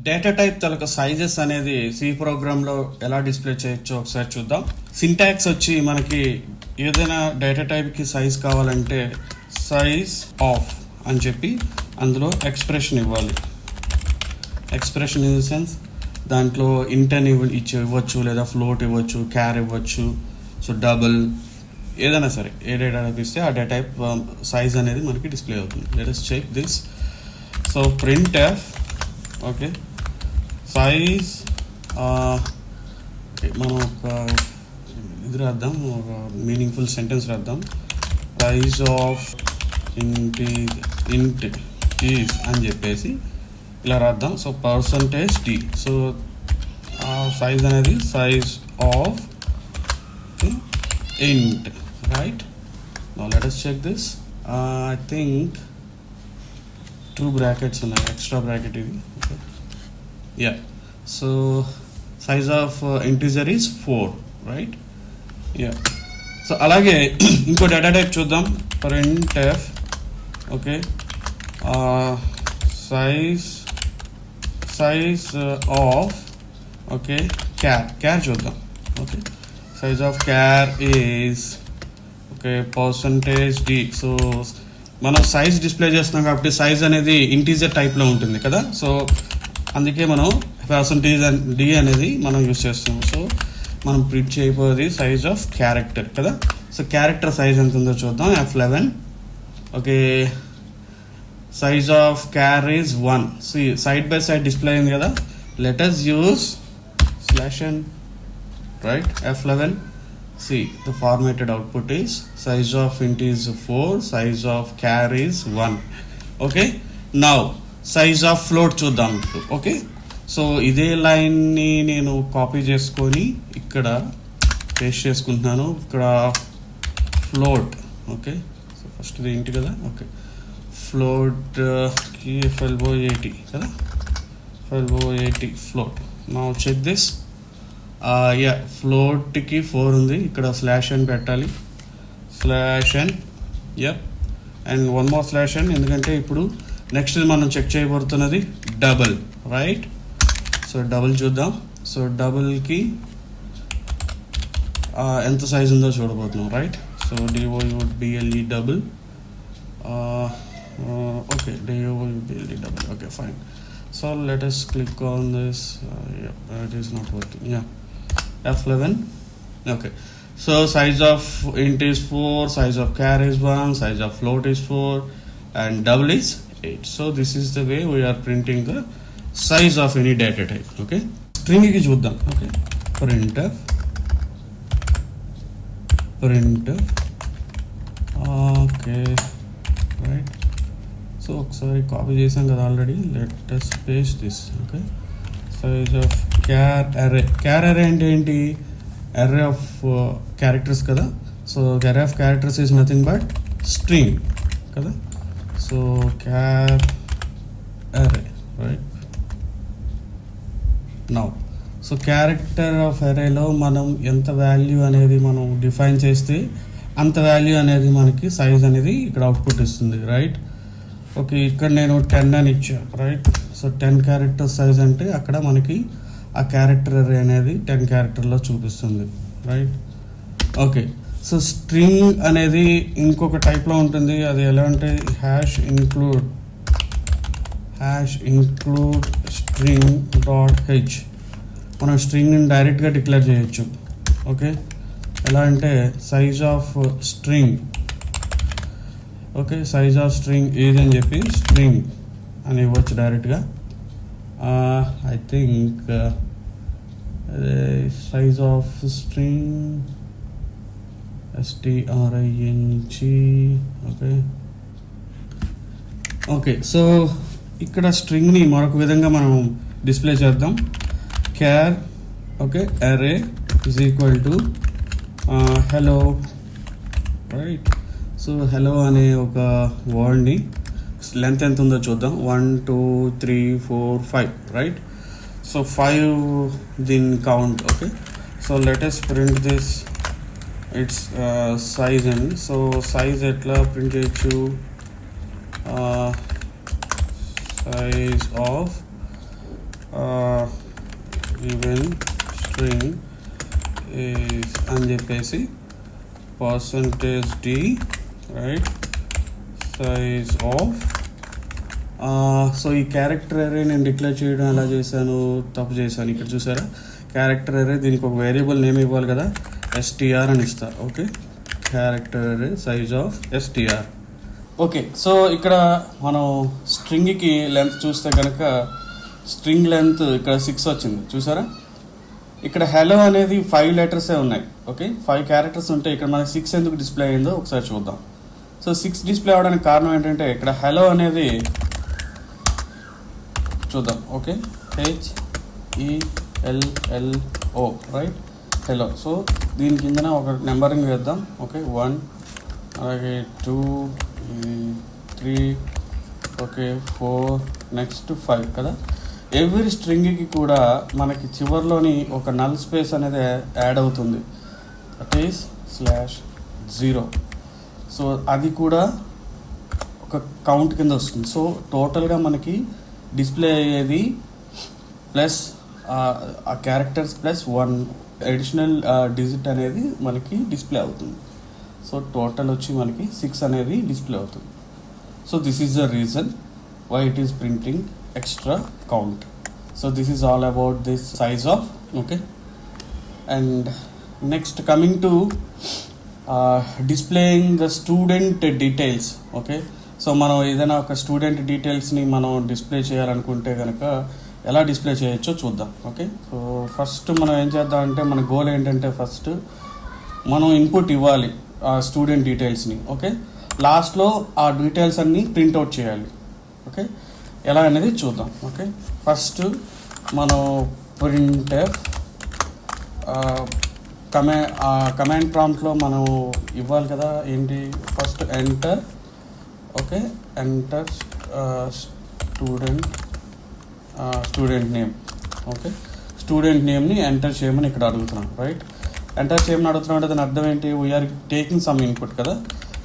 Data type తాలూకా sizes అనేది C ప్రోగ్రామ్లో ఎలా డిస్ప్లే చేయొచ్చో ఒకసారి చూద్దాం. సింటాక్స్ వచ్చి మనకి ఏదైనా డేటా టైప్కి సైజ్ కావాలంటే సైజ్ ఆఫ్ అని చెప్పి అందులో ఎక్స్ప్రెషన్ ఇవ్వాలి. ఎక్స్ప్రెషన్ ఇన్ ద సెన్స్ దాంట్లో ఇంటెన్ ఇవ్వచ్చు, లేదా ఫ్లోట్ ఇవ్వచ్చు, క్యార్ ఇవ్వచ్చు, సో డబుల్ ఏదైనా సరే ఏ డేటా టైప్ ఇస్తే ఆ డేటా టైప్ సైజ్ అనేది మనకి డిస్ప్లే అవుతుంది. Let us check this. So printf okay size మనం ఒక ఇది రాద్దాం, ఒక మీనింగ్ఫుల్ సెంటెన్స్ రాద్దాం. సైజ్ ఆఫ్ ఇంట్ ఈజ్ అని చెప్పేసి ఇలా రాద్దాం. So %d. సో సైజ్ అనేది size of int, right? Now let us check this. I think 2 brackets ఉన్నాయి, extra bracket ఇది. Okay. Yeah. So size of integer is 4, right? Yeah. So అలాగే ఇంకో data type చూద్దాం. printf okay size of okay char చూద్దాం. Okay size of char is okay %d. So మనం size display చేస్తున్నాం కాబట్టి size అనేది integer టైప్లో ఉంటుంది కదా, సో అందుకే మనం %d అనేది మనం యూజ్ చేస్తున్నాం. సో మనం ప్రింట్ చేయబోయేది సైజ్ ఆఫ్ క్యారెక్టర్ కదా. సో క్యారెక్టర్ సైజ్ ఎంత ఉందో చూద్దాం. F11 okay size of char is 1. Side by side display అయింది కదా. Let us use /n, right? F11. See, the formatted output is size of int is 4, size of char is 1. Okay, now size of float చూద్దాం. Okay so ఇదే లైన్ని నేను copy చేసుకొని ఇక్కడ paste చేసుకుంటున్నాను. ఇక్కడ ఫ్లోట్ ఓకే సో ఫస్ట్ ఇది ఇంటి కదా. ఓకే ఫ్లోట్కి FLO80 కదా, FLO80 float. Now check this. ఫ్లోట్కి 4 ఉంది, ఇక్కడ /n పెట్టాలి. /n yup and 1 more /n, ఎందుకంటే ఇప్పుడు నెక్స్ట్ మనం చెక్ చేయబడుతున్నది డబుల్, రైట్? సో డబుల్ చూద్దాం. సో డబుల్కి ఎంత సైజ్ ఉందో చూడబోతున్నాం, right? So DOUBLE double okay DOUBLE double okay fine. So let us click on this. It is not working. Yeah, F11. Okay. So size of int is 4, size of char is 1, size of float is 4, and double is 8. So this is the way we are printing the size of any data type. Okay. String ki chuddam. Okay. Printf. Okay. Right. So ఒకసారి copy చేసాం కదా already. Let us paste this. Okay size of char array అంటే ఏంటి? Array of characters కదా. So array of characters is nothing but string కదా. So char array, right? Now so character of అరేలో మనం ఎంత వాల్యూ అనేది మనం డిఫైన్ చేస్తే అంత వాల్యూ అనేది మనకి సైజ్ అనేది ఇక్కడ అవుట్పుట్ ఇస్తుంది, రైట్? ఓకే ఇక్కడ నేను 10 అని ఇచ్చాను, రైట్? సో 10 క్యారెక్టర్ సైజ్ అంటే అక్కడ మనకి ఆ క్యారెక్టర్ అరే అనేది 10 క్యారెక్టర్లో చూపిస్తుంది, రైట్? ఓకే సో స్ట్రింగ్ అనేది ఇంకొక టైప్లో ఉంటుంది. అది ఎలా అంటే #include string.h. మనం స్ట్రింగ్ని డైరెక్ట్గా డిక్లేర్ చేయొచ్చు. ఓకే ఎలా అంటే size of string okay size of string ఏది అని చెప్పి స్ట్రింగ్ అని ఇవ్వచ్చు డైరెక్ట్గా. I think size of string string. Okay okay so ఇక్కడ స్ట్రింగ్ని మరొక విధంగా మనం డిస్ప్లే చేద్దాం. క్యార్ ఓకే అరే is equal to hello, right? So hello అనే ఒక వర్డ్ని లెంత్ ఎంత ఉందో చూద్దాం. 1 2 3 4 5, రైట్? సో 5 దీని count. Okay so let us print this it's size and so size ఎట్లా ప్రింట్ చేయొచ్చు? size of even string is అని చెప్పేసి %d right size of. So ఈ క్యారెక్టర్ అరే నేను డిక్లేర్ చేయడం ఎలా చేశాను, తప్పు చేశాను. ఇక్కడ చూసారా, క్యారెక్టర్ అరే దీనికి ఒక వేరియబుల్ నేమ్ ఇవ్వాలి కదా, str అని ఇస్తా. ఓకే, క్యారెక్టర్ అరే size of str. Okay, so ఇక్కడ మనం స్ట్రింగ్కి లెంత్ చూస్తే కనుక స్ట్రింగ్ లెంత్ ఇక్కడ 6 వచ్చింది చూసారా. ఇక్కడ హలో అనేది 5 లెటర్సే ఉన్నాయి. ఓకే, 5 క్యారెక్టర్స్ ఉంటే ఇక్కడ మనకి 6 ఎందుకు డిస్ప్లే అయిందో ఒకసారి చూద్దాం. సో 6 డిస్ప్లే అవడానికి కారణం ఏంటంటే ఇక్కడ హలో అనేది చూద్దాం. Okay, HELLO right, hello. So దీని కిందన ఒక నెంబరింగ్ వేద్దాం. ఓకే, 1 అలాగే 2 3 ఓకే 4 నెక్స్ట్ 5 కదా. ఎవ్రీ స్ట్రింగ్కి కూడా మనకి చివరిలోని ఒక నల్ స్పేస్ అనేది యాడ్ అవుతుంది, దట్ ఈస్ /0. సో అది కూడా ఒక కౌంట్ కింద వస్తుంది. సో టోటల్గా మనకి డిస్ప్లే అయ్యేది ప్లస్ ఆ క్యారెక్టర్స్ ప్లస్ 1 అడిషనల్ డిజిట్ అనేది మనకి డిస్ప్లే అవుతుంది. సో టోటల్ వచ్చి మనకి 6 అనేది డిస్ప్లే అవుతుంది. So this is the reason why it is printing extra count. So this is all about this size of. Okay, and next coming to displaying the student details. Okay, so మనం ఏదైనా ఒక student డీటెయిల్స్ని మనం display చేయాలనుకుంటే కనుక ఎలా display చేయొచ్చో చూద్దాం. Okay, so first మనం ఏం చేద్దాం అంటే మన గోల్ ఏంటంటే ఫస్ట్ మనం ఇన్పుట్ ఇవ్వాలి ఆ స్టూడెంట్ డీటెయిల్స్ని. ఓకే, లాస్ట్లో ఆ డీటెయిల్స్ అన్నీ ప్రింట్అవుట్ చేయాలి. ఓకే, ఎలా అనేది చూద్దాం. ఓకే, ఫస్ట్ మనం printf కమాండ్ ప్రాంప్ట్లో మనం ఇవ్వాలి కదా ఏంటి, first enter. Okay, enter student name. Okay, student నేమ్ని ఎంటర్ చేయమని ఇక్కడ అడుగుతున్నాం. రైట్, ఎంటర్ చేయమని అడుగుతున్నాం అంటే దాని అర్థం ఏంటి, వీఆర్ టేకింగ్ సమ్ ఇన్పుట్ కదా,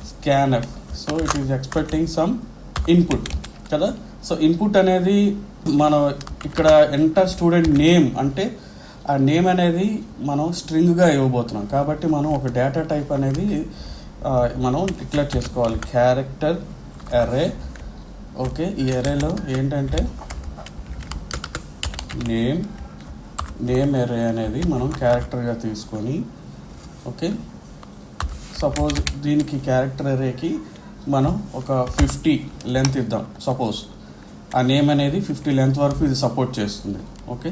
scanf. So it is expecting some input కదా. సో ఇన్పుట్ అనేది మనం ఇక్కడ ఎంటర్ స్టూడెంట్ నేమ్ అంటే ఆ నేమ్ అనేది మనం స్ట్రింగ్గా ఇవ్వబోతున్నాం కాబట్టి మనం ఒక డేటా టైప్ అనేది మనం డిక్లేర్ చేసుకోవాలి, క్యారెక్టర్ అరే. ఓకే, ఈ అరేలో ఏంటంటే నేమ్ అరే అనేది మనం క్యారెక్టర్గా తీసుకొని, ఓకే సపోజ్ దీనికి క్యారెక్టర్ అరేకి మనం ఒక 50 లెంత్ ఇద్దాం. సపోజ్ ఆ నేమ్ అనేది 50 లెంత్ వరకు ఇది సపోర్ట్ చేస్తుంది. ఓకే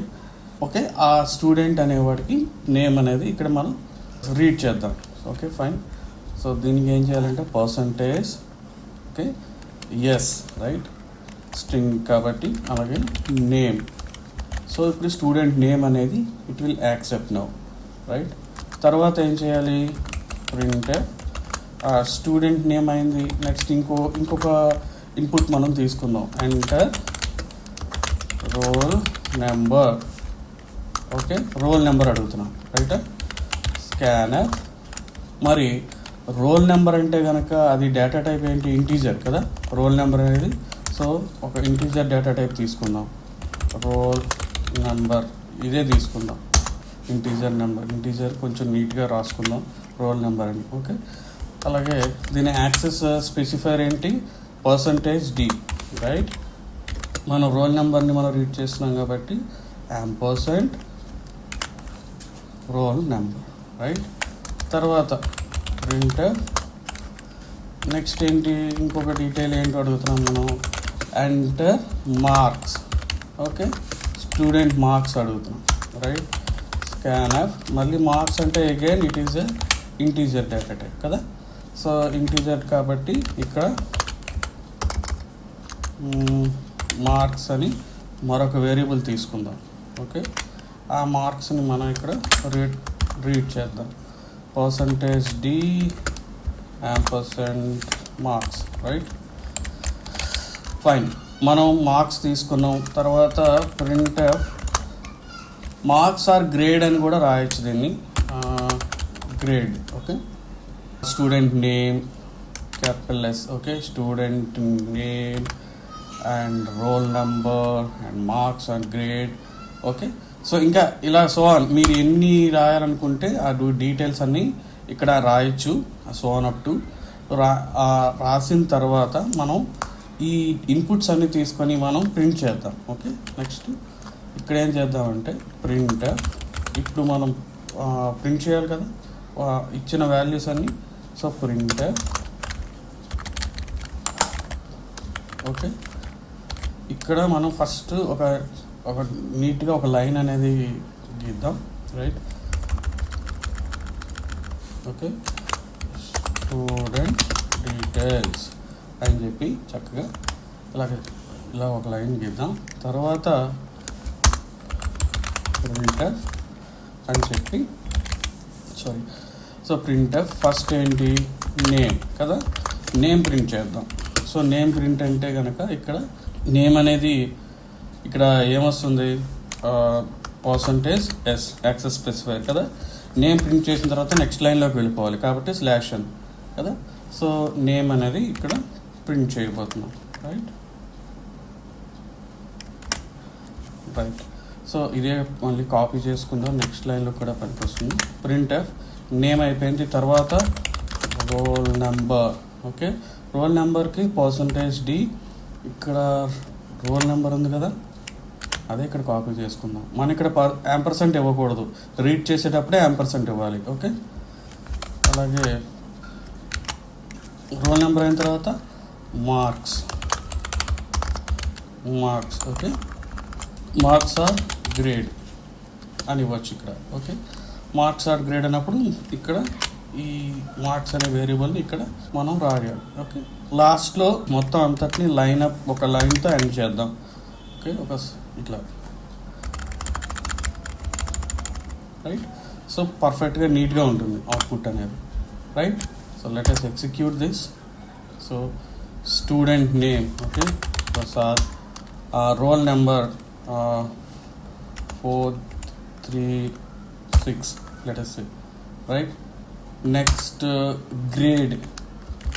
ఓకే, ఆ స్టూడెంట్ అనేవాడికి నేమ్ అనేది ఇక్కడ మనం రీడ్ చేద్దాం. Okay fine. సో దీనికి ఏం చేయాలంటే %, ఓకే ఎస్ రైట్, స్ట్రింగ్ కాబట్టి అలాగే నేమ్. సో ఇప్పుడు స్టూడెంట్ నేమ్ అనేది it will accept now right. తర్వాత ఏం చేయాలి, ప్రింట్ స్టూడెంట్ నేమ్ అయింది. నెక్స్ట్ ఇంకొక ఇన్పుట్ మనం తీసుకుందాం, enter roll number. Okay, roll number అడుగుతున్నాం రైట్, స్కానర్. మరి రోల్ నెంబర్ అంటే కనుక అది డేటా టైప్ ఏంటి, ఇంటీజర్ కదా రోల్ నెంబర్ అనేది. సో ఒక ఇంటీజర్ డేటా టైప్ తీసుకుందాం, రోల్ నెంబర్ ఇదే తీసుకుందాం, ఇంటీజర్ నెంబర్. ఇంటీజర్ కొంచెం నీట్గా రాసుకుందాం, రోల్ నెంబర్ అని. ఓకే, అలాగే దీని యాక్సెస్ స్పెసిఫైర్ ఏంటి, %d రైట్. మనం రోల్ నెంబర్ని మనం రీడ్ చేస్తున్నాం కాబట్టి & రోల్ నెంబర్ రైట్. తర్వాత ప్రింటర్. నెక్స్ట్ ఏంటి, ఇంకొక డీటెయిల్ ఏంటో అడుగుతున్నాం మనం, enter marks. Okay, student marks అడుగుతున్నాం రైట్, స్కానర్. మళ్ళీ మార్క్స్ అంటే again it is a integer data type కదా. సో ఇంటీజర్ కాబట్టి ఇక్కడ మార్క్స్ అని మరొక వేరియబుల్ తీసుకుందాం. ఓకే, ఆ మార్క్స్ని మనం ఇక్కడ రీడ్ చేద్దాం, %d మార్క్స్ రైట్. ఫైన్, మనం మార్క్స్ తీసుకున్నాం. తర్వాత ప్రింట్ మార్క్స్ ఆర్ గ్రేడ్ అని కూడా రాయొచ్చు దీన్ని, grade. Okay, student name S. Okay, student name and roll number and marks and grade okay. So ఇంకా ఇలా సో ఆన్ మీరు ఎన్ని రాయాలనుకుంటే ఆ డీటెయిల్స్ అన్నీ ఇక్కడ రాయొచ్చు, సో ఆన్ అప్ టు రాసిన తర్వాత మనం ఈ ఇన్పుట్స్ అన్నీ తీసుకొని మనం ప్రింట్ చేద్దాం. ఓకే. నెక్స్ట్ ఇక్కడ ఏం చేద్దామంటే ప్రింట్, ఇప్పుడు మనం ప్రింట్ చేయాలి కదా ఇచ్చిన వాల్యూస్ అన్నీ. So print, okay. ఇక్కడ మనం ఫస్ట్ ఒక నీట్గా ఒక లైన్ అనేది గీద్దాం, రైట్. ఓకే, స్టూడెంట్ డీటెయిల్స్ అని చెప్పి చక్కగా ఇలా ఒక లైన్ గీద్దాం. తర్వాత ప్రింట్ఎఫ్ అని చెప్పి సో ప్రింట్ఎఫ్ ఫస్ట్ ఏంటి, నేమ్ కదా, నేమ్ ప్రింట్ చేద్దాం. సో నేమ్ ప్రింట్ అంటే కనుక ఇక్కడ నేమ్ అనేది ఇక్కడ ఏమొస్తుంది, %s యాక్సెస్ స్పెసిఫైర్ కదా. నేమ్ ప్రింట్ చేసిన తర్వాత నెక్స్ట్ లైన్లోకి వెళ్ళిపోవాలి కాబట్టి /n కదా. సో నేమ్ అనేది ఇక్కడ ప్రింట్ చేయబోతున్నాం, రైట్. సో ఇదే మళ్ళీ కాపీ చేసుకుందాం, నెక్స్ట్ లైన్లో కూడా పనికొస్తుంది. ప్రింట్ఎఫ్ నేమ్ అయిపోయింది, తర్వాత రోల్ నెంబర్. ఓకే, రోల్ నెంబర్కి %d, ఇక్కడ రోల్ నెంబర్ ఉంది కదా అదే ఇక్కడ కాపీ చేసుకుందాం. మనం ఇక్కడ యాంపర్సెంట్ ఇవ్వకూడదు, రీడ్ చేసేటప్పుడే యాంపర్సెంట్ ఇవ్వాలి. ఓకే, అలాగే రోల్ నెంబర్ అయిన తర్వాత marks. Okay, marks are grade అని ఇవ్వచ్చు ఇక్కడ. ఓకే, మార్క్స్ ఆర్ గ్రేడ్ అన్నప్పుడు ఇక్కడ ఈ మార్క్స్ అనే వేరియబుల్ని ఇక్కడ మనం రాయాలి. ఓకే, లాస్ట్లో మొత్తం అంతటిని ఒక లైన్తో ఎండ్ చేద్దాం. ఓకే, ఇట్లా, రైట్. సో పర్ఫెక్ట్గా నీట్గా ఉంటుంది అవుట్పుట్ అనేది, right. So let us execute this. So student name, okay, Prasad. Roll number 436, let us say, right. Next grade,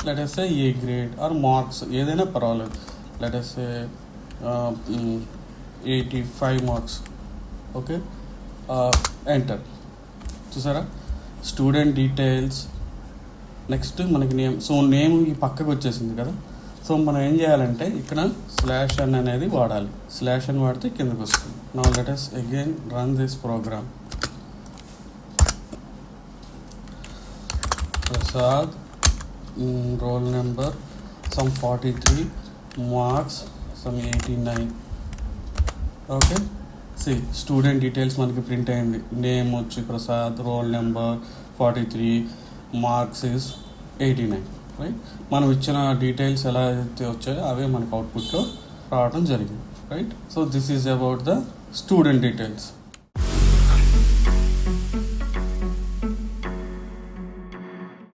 let us say A grade are marks ఏదైనా పర్వాలేదు, let us say 85 marks. Okay, enter. చూసారా, student details. Next మనకి name. So name ఈ పక్కకు వచ్చేసింది కదా. So మనం ఏం చేయాలంటే ఇక్కడ /n అనేది వాడాలి. /n వాడితే కిందకు వస్తుంది. Now let us again run this program. Prasad, roll number some 43, marks some 89. Okay, student details మనకి ప్రింట్ అయింది. నేమ్ వచ్చి Prasad, roll number 43, marks is 89, right. మనం ఇచ్చిన డీటెయిల్స్ ఎలా అయితే వచ్చాయో అవే మనకు అవుట్పుట్లో రావడం జరిగింది, right. So this is about the student details.